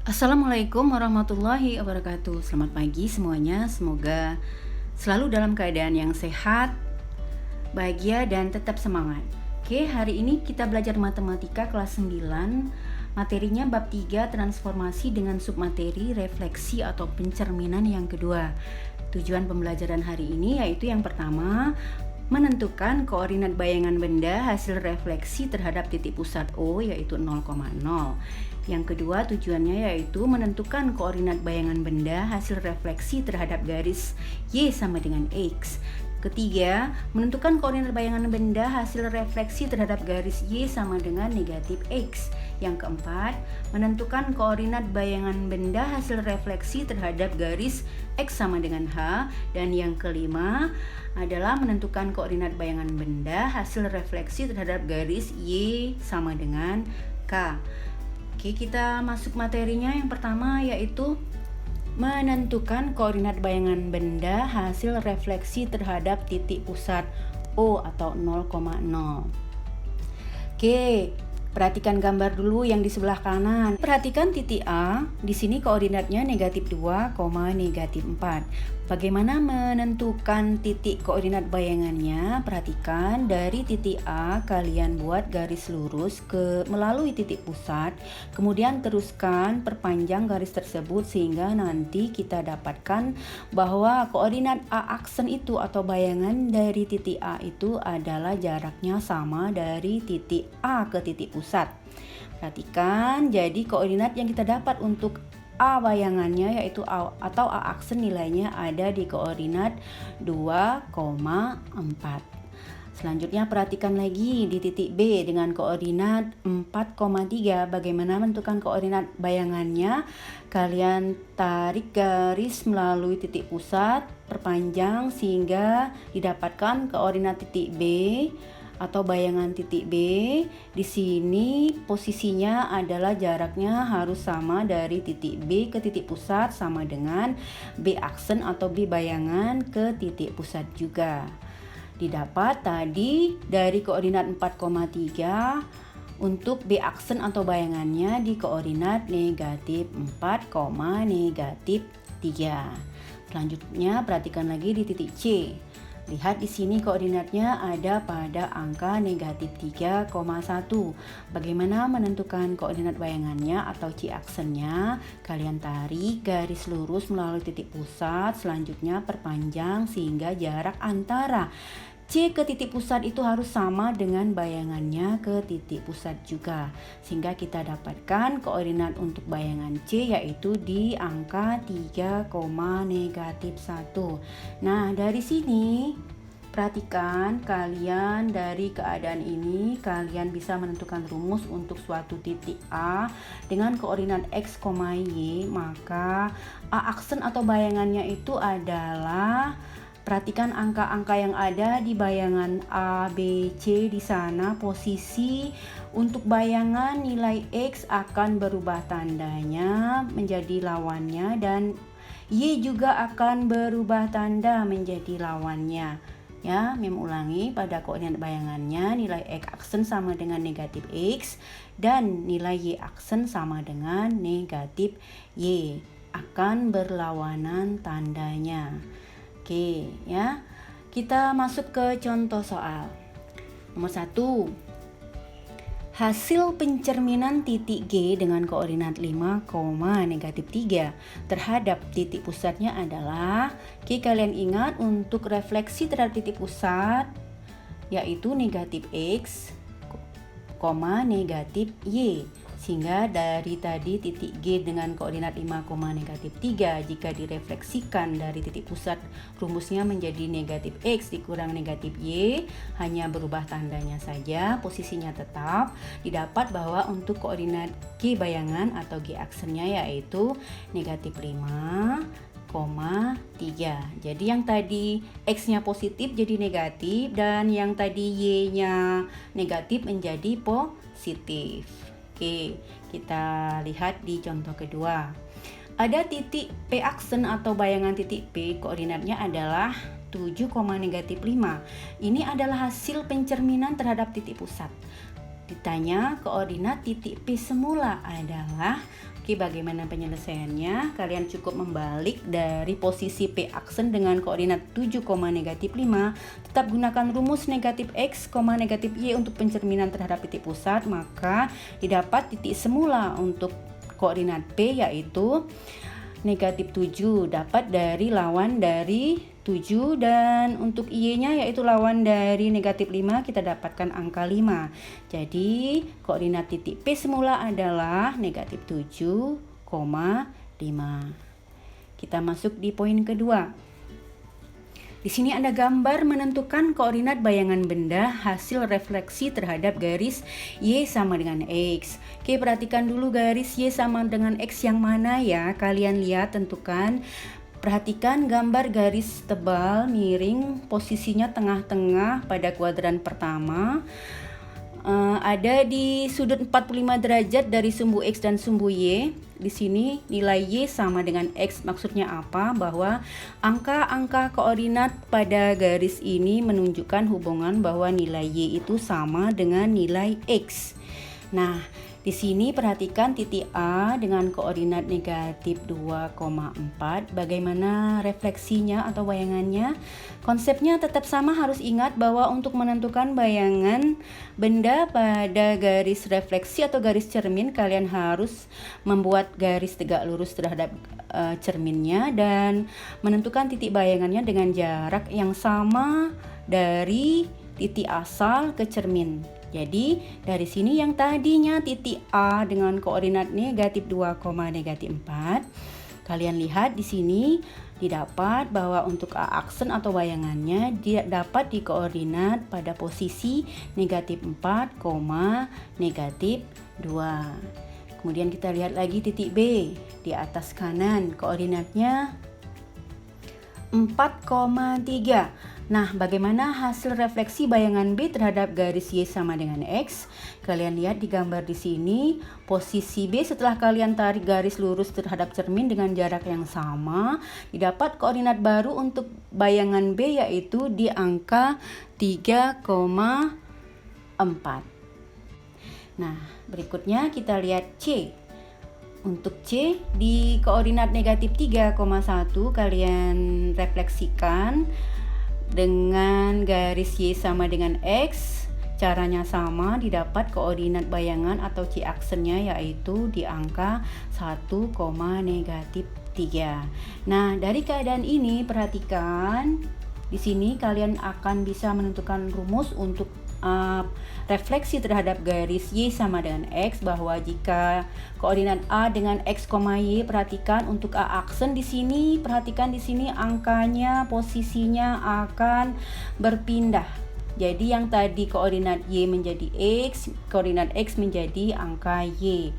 Assalamualaikum warahmatullahi wabarakatuh. Selamat pagi semuanya. Semoga selalu dalam keadaan yang sehat, bahagia, dan tetap semangat. Oke, hari ini kita belajar matematika kelas 9. Materinya bab 3 transformasi dengan submateri refleksi atau pencerminan yang kedua. Tujuan pembelajaran hari ini yaitu yang pertama, menentukan koordinat bayangan benda hasil refleksi terhadap titik pusat O yaitu 0,0. Yang kedua tujuannya yaitu menentukan koordinat bayangan benda hasil refleksi terhadap garis Y sama dengan X. Ketiga, menentukan koordinat bayangan benda hasil refleksi terhadap garis Y sama dengan negatif X. Yang keempat, menentukan koordinat bayangan benda hasil refleksi terhadap garis X sama dengan H. Dan yang kelima adalah menentukan koordinat bayangan benda hasil refleksi terhadap garis Y sama dengan K. Oke, kita masuk materinya. Yang pertama yaitu menentukan koordinat bayangan benda hasil refleksi terhadap titik pusat O atau 0,0. Oke, perhatikan gambar dulu yang di sebelah kanan. Perhatikan titik A, di sini koordinatnya negatif 2, negatif 4. Bagaimana menentukan titik koordinat bayangannya? Perhatikan dari titik A kalian buat garis lurus melalui titik pusat, kemudian teruskan perpanjang garis tersebut sehingga nanti kita dapatkan bahwa koordinat A aksen itu atau bayangan dari titik A itu adalah jaraknya sama dari titik A ke titik pusat. Perhatikan, jadi koordinat yang kita dapat untuk A bayangannya yaitu A atau A aksen nilainya ada di koordinat 2,4. Selanjutnya perhatikan lagi di titik B dengan koordinat 4,3. Bagaimana menentukan koordinat bayangannya? Kalian tarik garis melalui titik pusat, perpanjang sehingga didapatkan koordinat titik B atau bayangan titik B. Di sini posisinya adalah jaraknya harus sama dari titik B ke titik pusat sama dengan B aksen atau B bayangan ke titik pusat juga. Didapat tadi dari koordinat 4,3 untuk B aksen atau bayangannya di koordinat negatif 4, negatif 3. Selanjutnya perhatikan lagi di titik C. Lihat di sini koordinatnya ada pada angka negatif 3,1. Bagaimana menentukan koordinat bayangannya atau C aksennya? Kalian tarik garis lurus melalui titik pusat, selanjutnya perpanjang sehingga jarak antara C ke titik pusat itu harus sama dengan bayangannya ke titik pusat juga. Sehingga kita dapatkan koordinat untuk bayangan C yaitu di angka 3, negatif 1. Nah, dari sini perhatikan kalian dari keadaan ini kalian bisa menentukan rumus untuk suatu titik A dengan koordinat X, Y, maka A aksen atau bayangannya itu adalah, perhatikan angka-angka yang ada di bayangan A, B, C di sana. Posisi untuk bayangan nilai X akan berubah tandanya menjadi lawannya dan Y juga akan berubah tanda menjadi lawannya. Ya, Mem ulangi, pada koordinat bayangannya nilai X aksen sama dengan negatif X dan nilai Y aksen sama dengan negatif Y. Akan berlawanan tandanya. Oke, ya. Kita masuk ke contoh soal. Nomor 1. Hasil pencerminan titik G dengan koordinat 5, negatif 3 terhadap titik pusatnya adalah, oke, kalian ingat untuk refleksi terhadap titik pusat yaitu negatif X, negatif Y. Sehingga dari tadi titik G dengan koordinat 5, negatif 3 jika direfleksikan dari titik pusat rumusnya menjadi negatif X dikurang negatif Y, hanya berubah tandanya saja, posisinya tetap. Didapat bahwa untuk koordinat G bayangan atau G aksennya yaitu negatif 5, 3. Jadi yang tadi X-nya positif jadi negatif dan yang tadi Y-nya negatif menjadi positif. Oke, kita lihat di contoh kedua. Ada titik P aksen atau bayangan titik P, koordinatnya adalah 7, negatif 5. Ini adalah hasil pencerminan terhadap titik pusat. Ditanya koordinat titik P semula adalah Oke, bagaimana penyelesaiannya? Kalian cukup membalik dari posisi P aksen dengan koordinat 7, negatif 5. Tetap gunakan rumus negatif X, negatif Y untuk pencerminan terhadap titik pusat. Maka didapat titik semula untuk koordinat P yaitu negatif 7. Dapat dari lawan dari 7, dan untuk Y-nya yaitu lawan dari negatif 5, kita dapatkan angka 5. Jadi koordinat titik P semula adalah negatif 7,5. Kita masuk di poin kedua. Di sini ada gambar menentukan koordinat bayangan benda hasil refleksi terhadap garis Y sama dengan X. Oke, perhatikan dulu garis Y sama dengan X yang mana ya. Kalian lihat, tentukan. Perhatikan gambar garis tebal miring, posisinya tengah-tengah pada kuadran pertama. Ada di sudut 45 derajat dari sumbu X dan sumbu Y. Di sini nilai Y sama dengan X. Maksudnya apa? Bahwa angka-angka koordinat pada garis ini menunjukkan hubungan bahwa nilai Y itu sama dengan nilai X. Nah, di sini perhatikan titik A dengan koordinat negatif 2,4. Bagaimana refleksinya atau bayangannya? Konsepnya tetap sama, harus ingat bahwa untuk menentukan bayangan benda pada garis refleksi atau garis cermin, kalian harus membuat garis tegak lurus terhadap cerminnya dan menentukan titik bayangannya dengan jarak yang sama dari titik asal ke cermin. Jadi dari sini yang tadinya titik A dengan koordinat negatif 2, negatif 4, kalian lihat di sini didapat bahwa untuk A aksen atau bayangannya dia dapat di koordinat pada posisi negatif 4, negatif 2. Kemudian kita lihat lagi titik B di atas kanan, koordinatnya 4,3. Nah, bagaimana hasil refleksi bayangan B terhadap garis Y sama dengan X? Kalian lihat di gambar di sini, posisi B setelah kalian tarik garis lurus terhadap cermin dengan jarak yang sama, didapat koordinat baru untuk bayangan B yaitu di angka 3,4. Nah, berikutnya kita lihat C. Untuk C di koordinat negatif 3,1 kalian refleksikan dengan garis Y sama dengan X. Caranya sama, didapat koordinat bayangan atau C aksennya yaitu di angka 1, negatif 3. Nah, dari keadaan ini perhatikan di sini kalian akan bisa menentukan rumus untuk refleksi terhadap garis Y sama dengan X, bahwa jika koordinat A dengan X, Y, perhatikan untuk A aksen di sini, perhatikan di sini angkanya, posisinya akan berpindah. Jadi yang tadi koordinat Y menjadi X, koordinat X menjadi angka Y.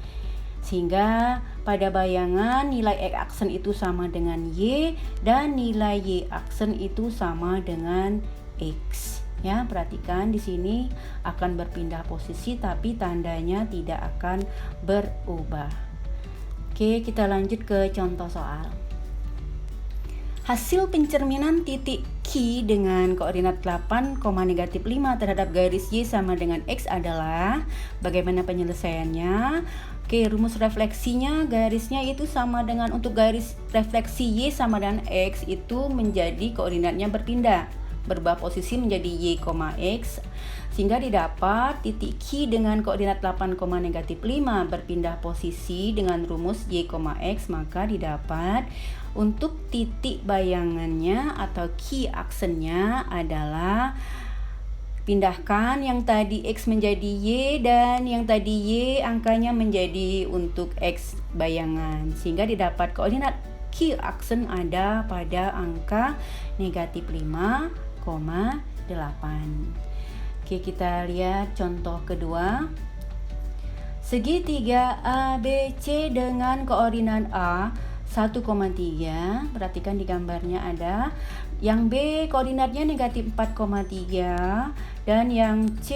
Sehingga pada bayangan nilai X aksen itu sama dengan Y dan nilai Y aksen itu sama dengan X. Ya, perhatikan di sini akan berpindah posisi tapi tandanya tidak akan berubah. Oke, kita lanjut ke contoh soal. Hasil pencerminan titik Q dengan koordinat 8, negatif 5 terhadap garis Y sama dengan X adalah, bagaimana penyelesaiannya? Oke, rumus refleksinya garisnya itu sama dengan, untuk garis refleksi Y sama dengan X itu menjadi koordinatnya berpindah, berubah posisi menjadi Y, X, sehingga didapat titik Q dengan koordinat 8, negatif 5 berpindah posisi dengan rumus Y, X, maka didapat untuk titik bayangannya atau Q aksennya adalah, pindahkan yang tadi X menjadi Y dan yang tadi Y angkanya menjadi untuk X bayangan, sehingga didapat koordinat Q aksen ada pada angka negatif 5,8. Oke, kita lihat contoh kedua. Segitiga ABC dengan koordinat A 1,3. Perhatikan di gambarnya ada yang B koordinatnya negatif 4,3 dan yang C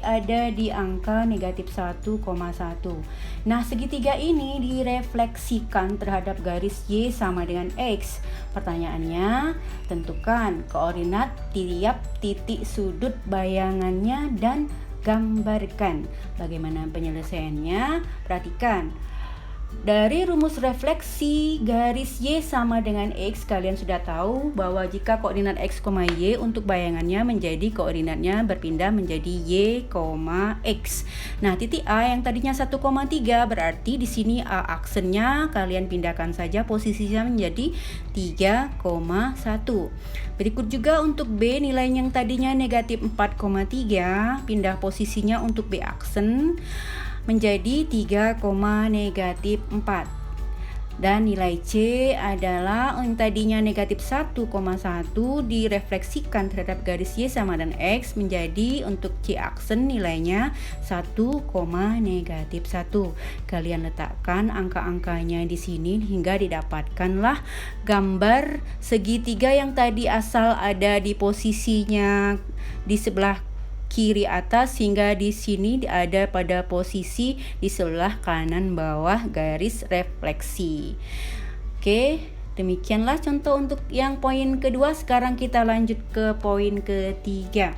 ada di angka negatif 1,1. Nah, segitiga ini direfleksikan terhadap garis Y sama dengan X. Pertanyaannya, tentukan koordinat tiap titik sudut bayangannya dan gambarkan. Bagaimana penyelesaiannya? Perhatikan. Dari rumus refleksi garis Y sama dengan X, kalian sudah tahu bahwa jika koordinat X, Y untuk bayangannya menjadi koordinatnya berpindah menjadi Y, X. Nah, titik A yang tadinya 1,3 berarti di sini A aksennya kalian pindahkan saja posisinya menjadi 3,1. Berikut juga untuk B, nilai yang tadinya negatif 4,3 pindah posisinya untuk B aksen menjadi 3,-4. Dan nilai C adalah yang tadinya negatif 1,1 direfleksikan terhadap garis Y sama dengan X menjadi untuk C aksen nilainya 1,-1. Kalian letakkan angka-angkanya di sini hingga didapatkanlah gambar segitiga yang tadi asal ada di posisinya di sebelah kiri atas hingga di sini ada pada posisi di sebelah kanan bawah garis refleksi. Oke, demikianlah contoh untuk yang poin kedua. Sekarang kita lanjut ke poin ketiga.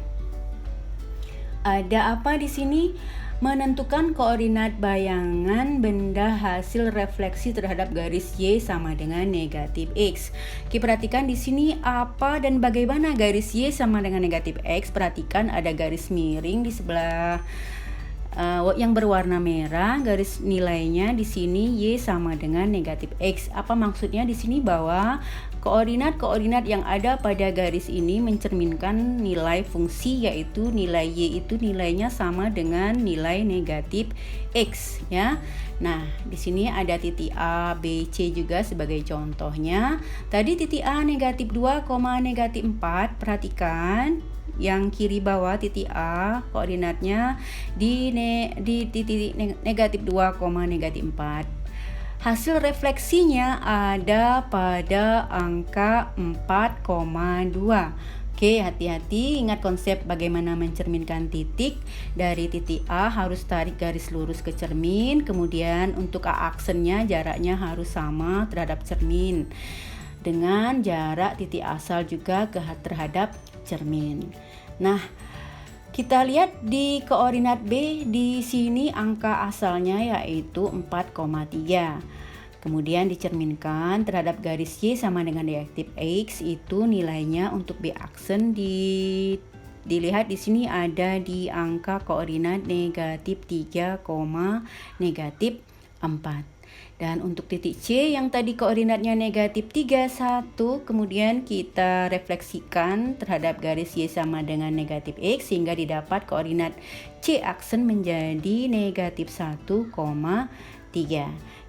Ada apa di sini? Menentukan koordinat bayangan benda hasil refleksi terhadap garis Y sama dengan negatif X. Oke, perhatikan di sini apa dan bagaimana garis Y sama dengan negatif X. Perhatikan ada garis miring di sebelah yang berwarna merah, garis nilainya di sini Y sama dengan negatif X. Apa maksudnya di sini? Bahwa koordinat-koordinat yang ada pada garis ini mencerminkan nilai fungsi, yaitu nilai Y itu nilainya sama dengan nilai negatif X ya. Nah, di sini ada titik A, B, C juga sebagai contohnya. Tadi titik A negatif 2, negatif 4. Perhatikan yang kiri bawah titik A koordinatnya di titik negatif 2, negatif 4. Hasil refleksinya ada pada angka 4,2. Oke, hati-hati, ingat konsep bagaimana mencerminkan titik. Dari titik A harus tarik garis lurus ke cermin, kemudian untuk A aksennya jaraknya harus sama terhadap cermin dengan jarak titik asal juga terhadap cermin. Nah, kita lihat di koordinat B, di sini angka asalnya yaitu 4,3. Kemudian dicerminkan terhadap garis Y sama dengan negatif X, itu nilainya untuk B aksen dilihat di sini ada di angka koordinat negatif 3, negatif 4. Dan untuk titik C yang tadi koordinatnya negatif 3, 1, kemudian kita refleksikan terhadap garis Y sama dengan negatif X sehingga didapat koordinat C aksen menjadi negatif 1,3.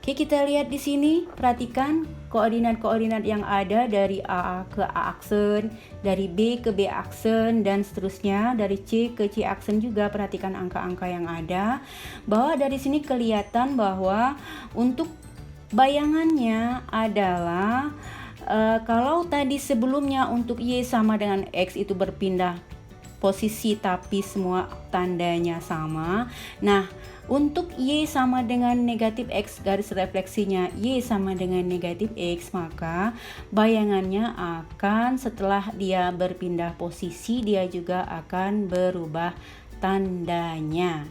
Oke, kita lihat di sini, perhatikan koordinat-koordinat yang ada dari A ke A aksen, dari B ke B aksen, dan seterusnya dari C ke C aksen juga. Perhatikan angka-angka yang ada, bahwa dari sini kelihatan bahwa untuk bayangannya adalah kalau tadi sebelumnya untuk Y sama dengan X itu berpindah posisi tapi semua tandanya sama. Nah, untuk Y sama dengan negatif X, garis refleksinya Y sama dengan negatif X, maka bayangannya akan setelah dia berpindah posisi, dia juga akan berubah tandanya.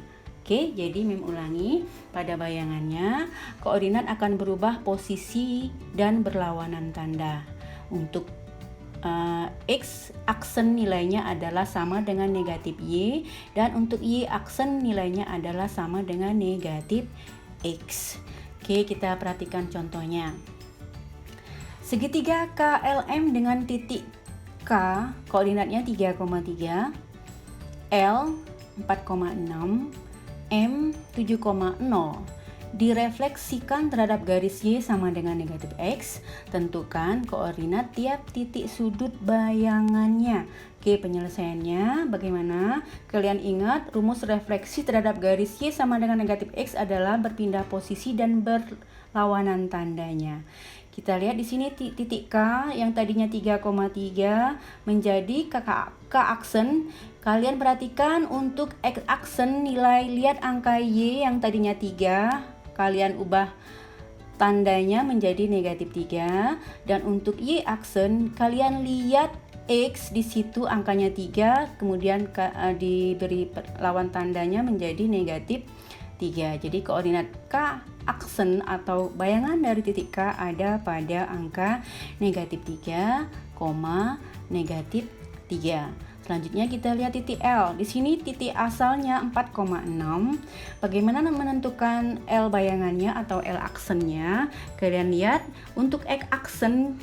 Oke, jadi ulangi, pada bayangannya koordinat akan berubah posisi dan berlawanan tanda. Untuk X aksen nilainya adalah sama dengan negatif Y, dan untuk Y aksen nilainya adalah sama dengan negatif X. Oke, kita perhatikan contohnya. Segitiga KLM dengan titik K koordinatnya 3,3, L 4,6, M 7,0 direfleksikan terhadap garis Y sama dengan negatif X. Tentukan koordinat tiap titik sudut bayangannya. Oke, penyelesaiannya bagaimana? Kalian ingat rumus refleksi terhadap garis Y sama dengan negatif X adalah berpindah posisi dan berlawanan tandanya. Kita lihat di sini titik K yang tadinya 3,3 menjadi K aksen. Kalian perhatikan untuk X aksen nilai, lihat angka Y yang tadinya 3, kalian ubah tandanya menjadi negatif 3, dan untuk Y aksen kalian lihat X di situ angkanya 3, kemudian diberi lawan tandanya menjadi negatif 3. Jadi koordinat K aksen atau bayangan dari titik K ada pada angka negatif 3, negatif 3. Selanjutnya kita lihat titik L. Di sini titik asalnya 4,6. Bagaimana menentukan L bayangannya atau L aksennya? Kalian lihat untuk X aksen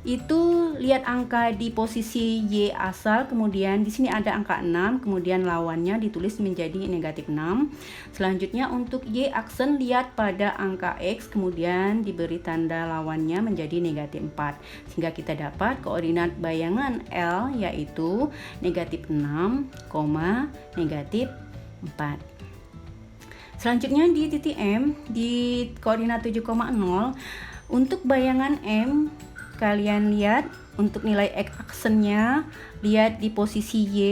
itu lihat angka di posisi Y asal, kemudian di sini ada angka 6, kemudian lawannya ditulis menjadi negatif 6. Selanjutnya untuk Y aksen lihat pada angka X, kemudian diberi tanda lawannya menjadi negatif 4. Sehingga kita dapat koordinat bayangan L yaitu negatif 6, negatif 4. Selanjutnya di titik M, di koordinat 7,0, untuk bayangan M, kalian lihat untuk nilai X aksennya, lihat di posisi Y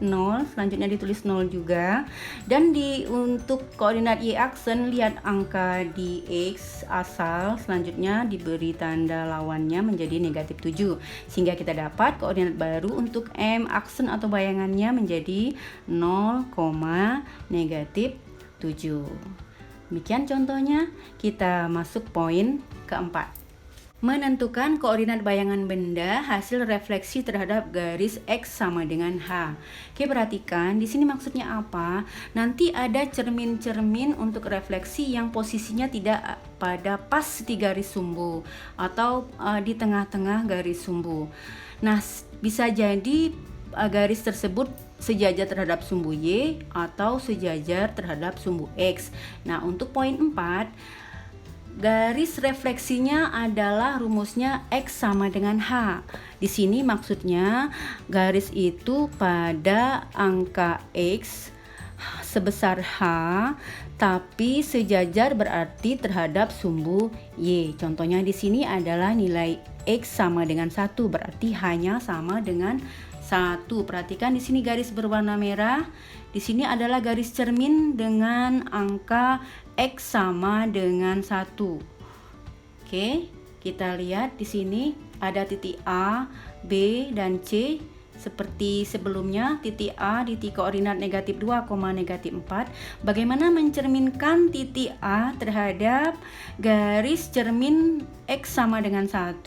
0, selanjutnya ditulis 0 juga. Dan untuk koordinat Y aksen, lihat angka di X asal, selanjutnya diberi tanda lawannya menjadi negatif 7. Sehingga kita dapat koordinat baru untuk M aksen atau bayangannya menjadi 0, negatif 7. Demikian contohnya. Kita masuk poin keempat. Menentukan koordinat bayangan benda hasil refleksi terhadap garis X sama dengan H. Oke, perhatikan di sini maksudnya apa? Nanti ada cermin-cermin untuk refleksi yang posisinya tidak pada pas di garis sumbu atau di tengah-tengah garis sumbu. Nah, bisa jadi garis tersebut sejajar terhadap sumbu Y atau sejajar terhadap sumbu X. Nah, untuk poin 4, garis refleksinya adalah rumusnya X sama dengan H. Di sini maksudnya garis itu pada angka X sebesar H, tapi sejajar berarti terhadap sumbu Y. Contohnya di sini adalah nilai X sama dengan 1, berarti hanya sama dengan 1. Perhatikan di sini garis berwarna merah. Di sini adalah garis cermin dengan angka X sama dengan 1. Oke, kita lihat di sini ada titik A, B, dan C. Seperti sebelumnya, titik A di titik koordinat negatif 2, negatif 4. Bagaimana mencerminkan titik A terhadap garis cermin X sama dengan 1?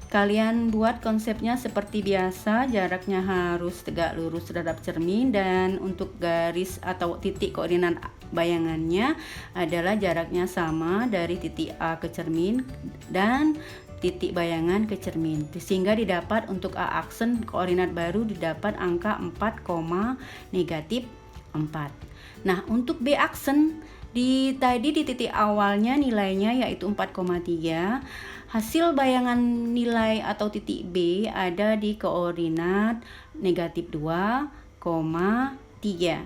Kalian buat konsepnya seperti biasa, jaraknya harus tegak lurus terhadap cermin, dan untuk garis atau titik koordinat bayangannya adalah jaraknya sama dari titik A ke cermin dan titik bayangan ke cermin. Sehingga didapat untuk A aksen koordinat baru didapat angka 4, negatif 4. Nah, untuk B aksen tadi di titik awalnya nilainya yaitu 4,3. Hasil bayangan nilai atau titik B ada di koordinat negatif 2, 3.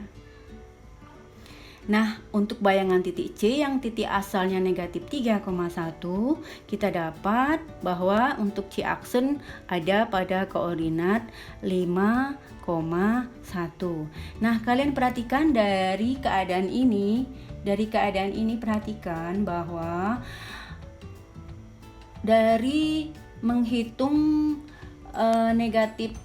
Nah, untuk bayangan titik C yang titik asalnya negatif 3,1, kita dapat bahwa untuk C aksen ada pada koordinat 5,1. Nah, kalian perhatikan dari keadaan ini perhatikan bahwa dari menghitung negatif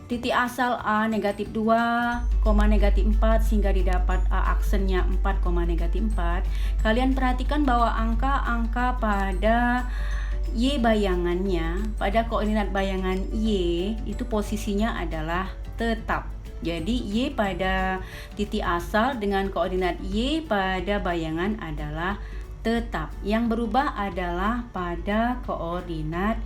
titik asal A negatif 2, negatif 4 sehingga didapat A aksennya 4, negatif 4. Kalian perhatikan bahwa angka-angka pada Y bayangannya, pada koordinat bayangan Y itu posisinya adalah tetap. Jadi Y pada titik asal dengan koordinat Y pada bayangan adalah tetap. Yang berubah adalah pada koordinat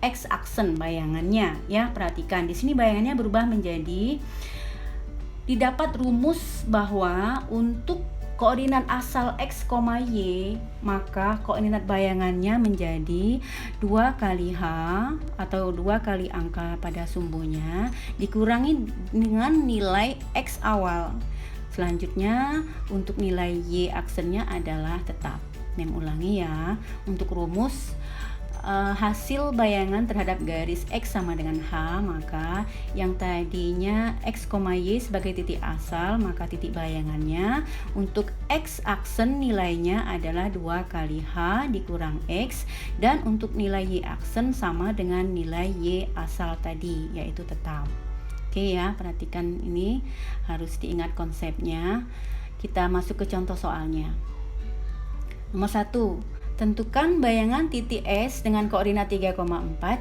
X aksen bayangannya, ya. Perhatikan di sini bayangannya berubah menjadi didapat rumus bahwa untuk koordinat asal X, Y, maka koordinat bayangannya menjadi 2 kali H atau 2 kali angka pada sumbunya dikurangi dengan nilai X awal. Selanjutnya untuk nilai Y aksennya adalah tetap. Ulangi ya, untuk rumus hasil bayangan terhadap garis X sama dengan H, maka yang tadinya X, Y sebagai titik asal, maka titik bayangannya untuk X aksen nilainya adalah 2 kali H dikurang X, dan untuk nilai Y aksen sama dengan nilai Y asal tadi, yaitu tetap. Oke ya, perhatikan ini harus diingat konsepnya. Kita masuk ke contoh soalnya. Nomor 1, tentukan bayangan titik S dengan koordinat 3,4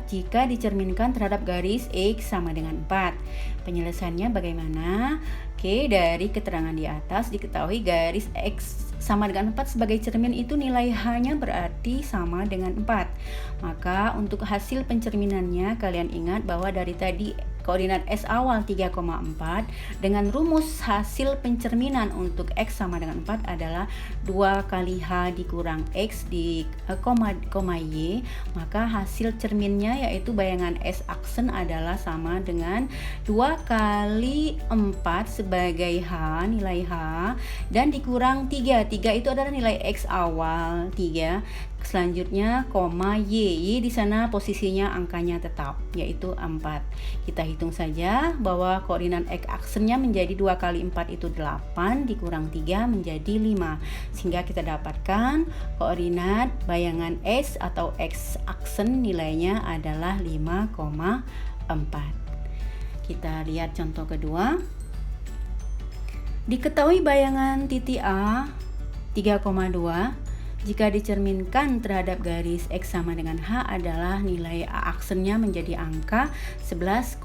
jika dicerminkan terhadap garis X sama dengan 4. Penyelesaiannya bagaimana? Oke, dari keterangan di atas diketahui garis X sama dengan 4 sebagai cermin itu nilai H-nya berarti sama dengan 4. Maka untuk hasil pencerminannya kalian ingat bahwa dari tadi koordinat S awal 3,4 dengan rumus hasil pencerminan untuk X sama dengan 4 adalah 2 kali H dikurang X di koma Y, maka hasil cerminnya yaitu bayangan S aksen adalah sama dengan 2 kali 4 sebagai H, nilai H, dan dikurang 3 itu adalah nilai X awal 3. Selanjutnya koma Y di sana posisinya angkanya tetap yaitu 4. Kita hitung saja bahwa koordinat X aksennya menjadi 2 kali 4 itu 8 dikurang 3 menjadi 5. Sehingga kita dapatkan koordinat bayangan S atau X aksen nilainya adalah 5,4. Kita lihat contoh kedua. Diketahui bayangan titik A 3,2 jika dicerminkan terhadap garis X sama dengan H adalah nilai A aksennya menjadi angka 11,2.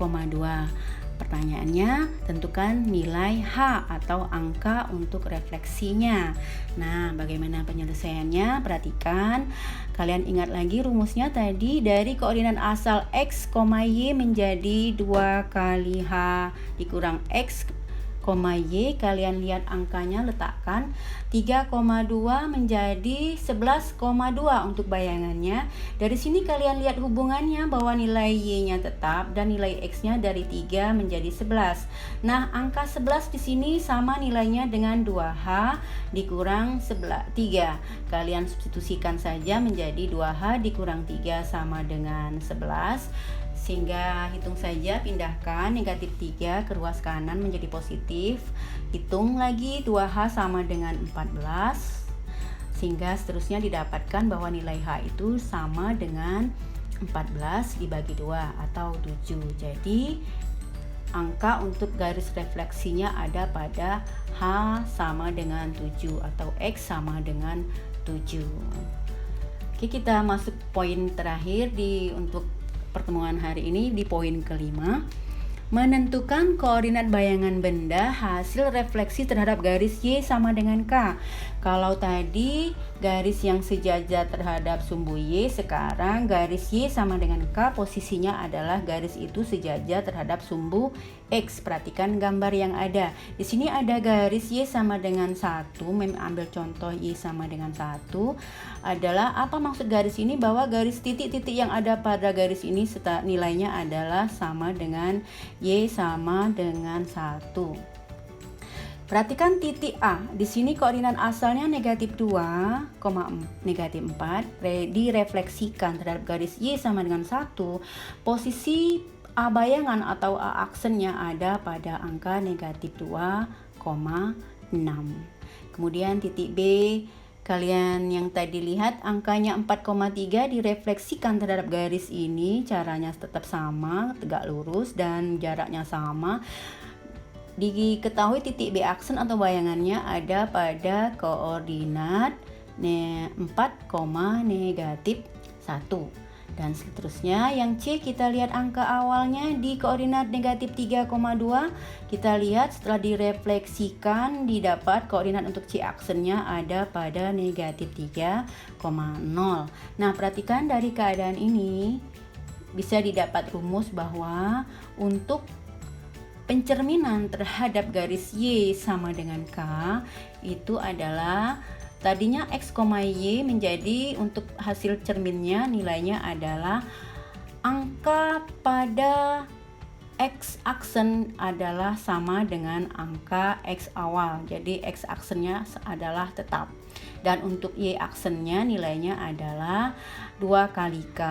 Pertanyaannya, tentukan nilai H atau angka untuk refleksinya. Nah, bagaimana penyelesaiannya? Perhatikan, kalian ingat lagi rumusnya tadi dari koordinat asal X, Y menjadi 2 kali H dikurang X, Y, kalian lihat angkanya letakkan 3,2 menjadi 11,2 untuk bayangannya. Dari sini kalian lihat hubungannya bahwa nilai Y-nya tetap dan nilai X-nya dari 3 menjadi 11. Nah, angka 11 di sini sama nilainya dengan 2H dikurang 3. Kalian substitusikan saja menjadi 2H dikurang 3 sama dengan 11. Sehingga hitung saja, pindahkan negatif 3 ke ruas kanan menjadi positif. Hitung lagi 2H sama dengan 14. Sehingga seterusnya didapatkan bahwa nilai H itu sama dengan 14 dibagi 2 atau 7. Jadi angka untuk garis refleksinya ada pada H sama dengan 7 atau X sama dengan 7. Oke, kita masuk poin terakhir untuk pertemuan hari ini di poin kelima. Menentukan koordinat bayangan benda hasil refleksi terhadap garis Y sama dengan K. Kalau tadi garis yang sejajar terhadap sumbu Y, sekarang garis Y sama dengan K posisinya adalah garis itu sejajar terhadap sumbu X. Perhatikan gambar yang ada. Di sini ada garis Y sama dengan 1, ambil contoh Y sama dengan 1. Adalah apa maksud garis ini? Bahwa garis titik-titik yang ada pada garis ini nilainya adalah sama dengan Y sama dengan 1. Perhatikan titik A. Di sini koordinat asalnya negatif 2, negatif 4. Direfleksikan terhadap garis Y sama dengan 1. Posisi A bayangan atau A aksennya ada pada angka negatif 2,6. Kemudian titik B. Kalian yang tadi lihat angkanya 4,3 direfleksikan terhadap garis ini. Caranya tetap sama, tegak lurus dan jaraknya sama. Diketahui titik B aksen atau bayangannya ada pada koordinat 4, negatif 1. Dan seterusnya yang C kita lihat angka awalnya di koordinat negatif 3,2. Kita lihat setelah direfleksikan didapat koordinat untuk C aksennya ada pada negatif 3,0. Nah, perhatikan dari keadaan ini bisa didapat rumus bahwa untuk pencerminan terhadap garis Y sama dengan K itu adalah tadinya X, Y menjadi untuk hasil cerminnya nilainya adalah angka pada X aksen adalah sama dengan angka X awal. Jadi X aksennya adalah tetap. Dan untuk Y aksennya nilainya adalah 2 kali K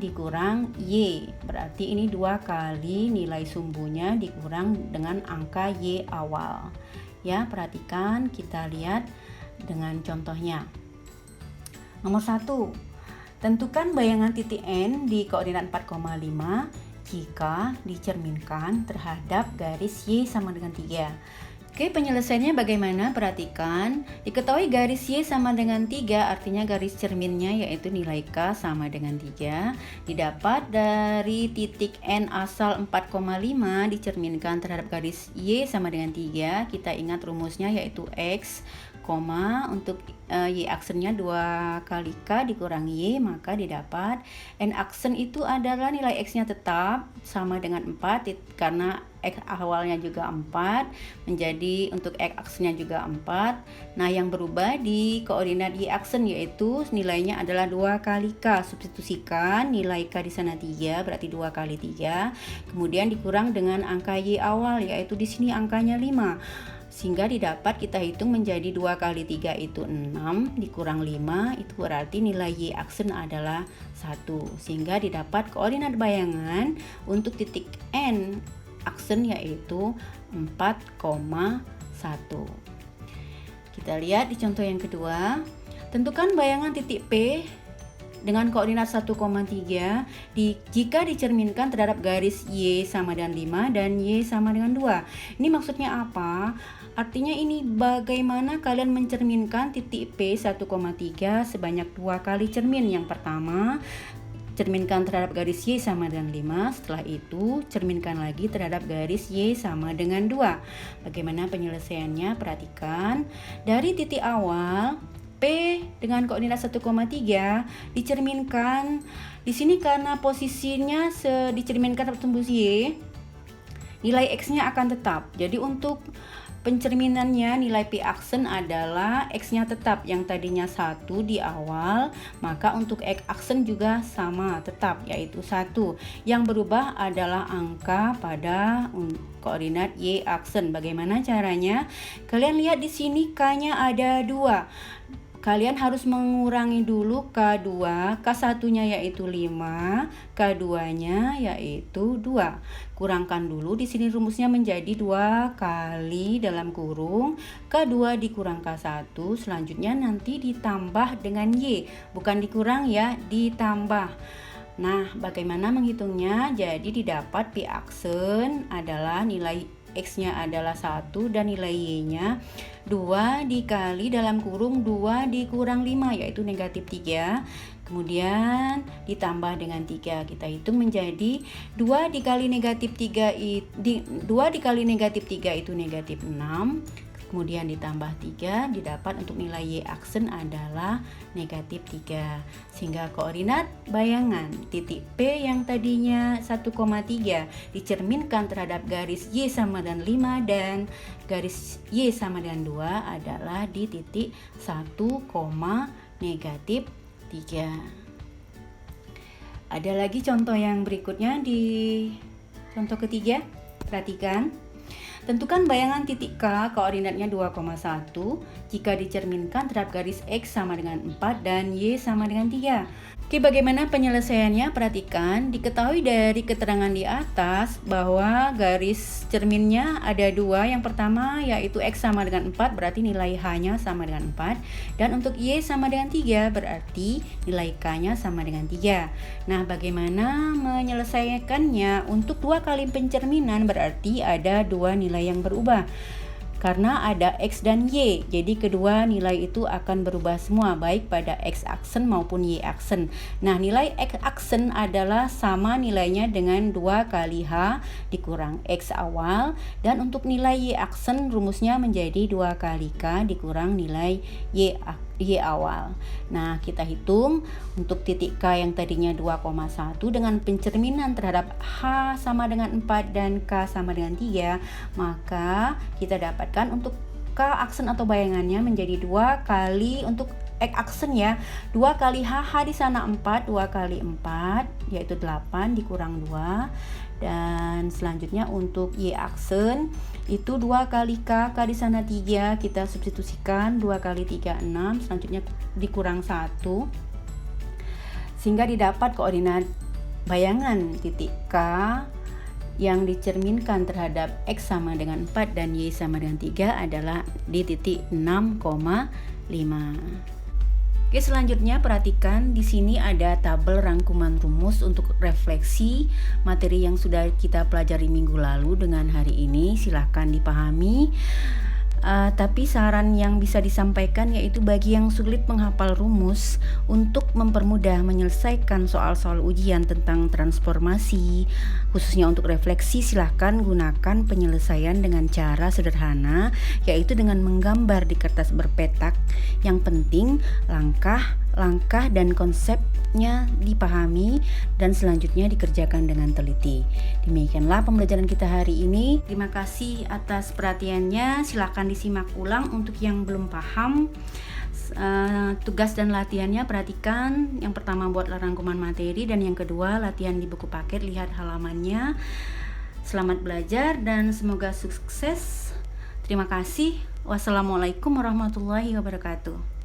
dikurang Y. Berarti ini 2 kali nilai sumbunya dikurang dengan angka Y awal. Ya, perhatikan, kita lihat dengan contohnya. Nomor 1. Tentukan bayangan titik N di koordinat 4,5 jika dicerminkan terhadap garis Y sama dengan 3. Oke, penyelesaiannya bagaimana? Perhatikan, diketahui garis Y sama dengan 3, artinya garis cerminnya yaitu nilai K sama dengan 3, didapat dari titik N asal 4,5 dicerminkan terhadap garis Y sama dengan 3. Kita ingat rumusnya yaitu X, untuk Y aksennya 2 kali K dikurangi Y, maka didapat N aksen itu adalah nilai X-nya tetap sama dengan 4, karena X awalnya juga 4, menjadi untuk X aksennya juga 4. Nah, yang berubah di koordinat Y aksen yaitu nilainya adalah 2 kali K. Substitusikan nilai K di sana 3, berarti 2 kali 3. Kemudian dikurang dengan angka Y awal, yaitu di sini angkanya 5. Sehingga didapat kita hitung menjadi 2 kali 3 itu 6, dikurang 5, itu berarti nilai Y aksen adalah 1. Sehingga didapat koordinat bayangan untuk titik N aksen yaitu 4,1. Kita lihat di contoh yang kedua. Tentukan bayangan titik P dengan koordinat 1,3 jika dicerminkan terhadap garis Y sama dengan 5 dan Y sama dengan 2. Ini maksudnya apa? Artinya ini bagaimana kalian mencerminkan titik P 1,3 sebanyak 2 kali cermin. Yang pertama, cerminkan terhadap garis Y sama dengan 5. Setelah itu, cerminkan lagi terhadap garis Y sama dengan 2. Bagaimana penyelesaiannya? Perhatikan. Dari titik awal P dengan koordinat 1,3 dicerminkan di sini karena posisinya dicerminkan terhadap tembus Y, nilai X-nya akan tetap. Jadi untuk pencerminannya nilai P aksen adalah X-nya tetap, yang tadinya 1 di awal, maka untuk X aksen juga sama tetap yaitu 1. Yang berubah adalah angka pada koordinat Y aksen. Bagaimana caranya? Kalian lihat di sini K-nya ada 2. Kalian harus mengurangi dulu K2, K1-nya yaitu 5, K2-nya yaitu 2. Kurangkan dulu, di sini rumusnya menjadi 2 kali dalam kurung K2 dikurang K1, selanjutnya nanti ditambah dengan Y, bukan dikurang ya, ditambah. Nah, bagaimana menghitungnya? Jadi didapat P aksen adalah nilai X-nya adalah 1 dan nilai Y-nya 2 dikali dalam kurung 2 dikurang 5 yaitu negatif 3. Kemudian ditambah dengan 3. Kita hitung menjadi 2 dikali negatif 3 itu negatif 6. Kemudian ditambah 3, didapat untuk nilai Y aksen adalah negatif 3. Sehingga koordinat bayangan titik P yang tadinya 1,3 dicerminkan terhadap garis Y sama dengan 5 dan garis Y sama dengan 2 adalah di titik 1, negatif 3. Ada lagi contoh yang berikutnya di contoh ketiga. Perhatikan. Tentukan bayangan titik K koordinatnya 2,1 jika dicerminkan terhadap garis X sama dengan 4 dan Y sama dengan 3. Oke, bagaimana penyelesaiannya? Perhatikan, diketahui dari keterangan di atas bahwa garis cerminnya ada 2. Yang pertama yaitu X sama dengan 4, berarti nilai H-nya sama dengan 4. Dan untuk Y sama dengan 3, berarti nilai K-nya sama dengan 3. Nah, bagaimana menyelesaikannya? Untuk 2 kali pencerminan berarti ada 2 nilai yang berubah. Karena ada X dan Y, jadi kedua nilai itu akan berubah semua, baik pada X aksen maupun Y aksen. Nah, nilai X aksen adalah sama nilainya dengan 2 kali H dikurang X awal, dan untuk nilai Y aksen rumusnya menjadi 2 kali K dikurang nilai Y awal. Nah, kita hitung untuk titik K yang tadinya 2,1 dengan pencerminan terhadap H sama dengan 4 dan K sama dengan 3, maka kita dapatkan untuk K aksen atau bayangannya menjadi 2 kali untuk X aksen ya, 2 kali H di sana 4, 2 kali 4 yaitu 8 dikurang 2. Dan selanjutnya untuk Y aksen itu 2 kali K di sana 3, kita substitusikan 2 kali 3 6, selanjutnya dikurang 1, sehingga didapat koordinat bayangan titik K yang dicerminkan terhadap X sama dengan 4 dan Y sama dengan 3 adalah di titik 6,5. Oke, selanjutnya perhatikan di sini ada tabel rangkuman rumus untuk refleksi materi yang sudah kita pelajari minggu lalu dengan hari ini. Silahkan dipahami. Tapi saran yang bisa disampaikan yaitu bagi yang sulit menghafal rumus, untuk mempermudah menyelesaikan soal-soal ujian tentang transformasi, khususnya untuk refleksi, silahkan gunakan penyelesaian dengan cara sederhana, yaitu dengan menggambar di kertas berpetak. Yang penting langkah dan konsepnya dipahami dan selanjutnya dikerjakan dengan teliti. Demikianlah pembelajaran kita hari ini. Terima kasih atas perhatiannya. Silakan disimak ulang untuk yang belum paham. Tugas dan latihannya perhatikan. Yang pertama buatlah rangkuman materi, dan yang kedua latihan di buku paket, lihat halamannya. Selamat belajar dan semoga sukses. Terima kasih. Wassalamualaikum warahmatullahi wabarakatuh.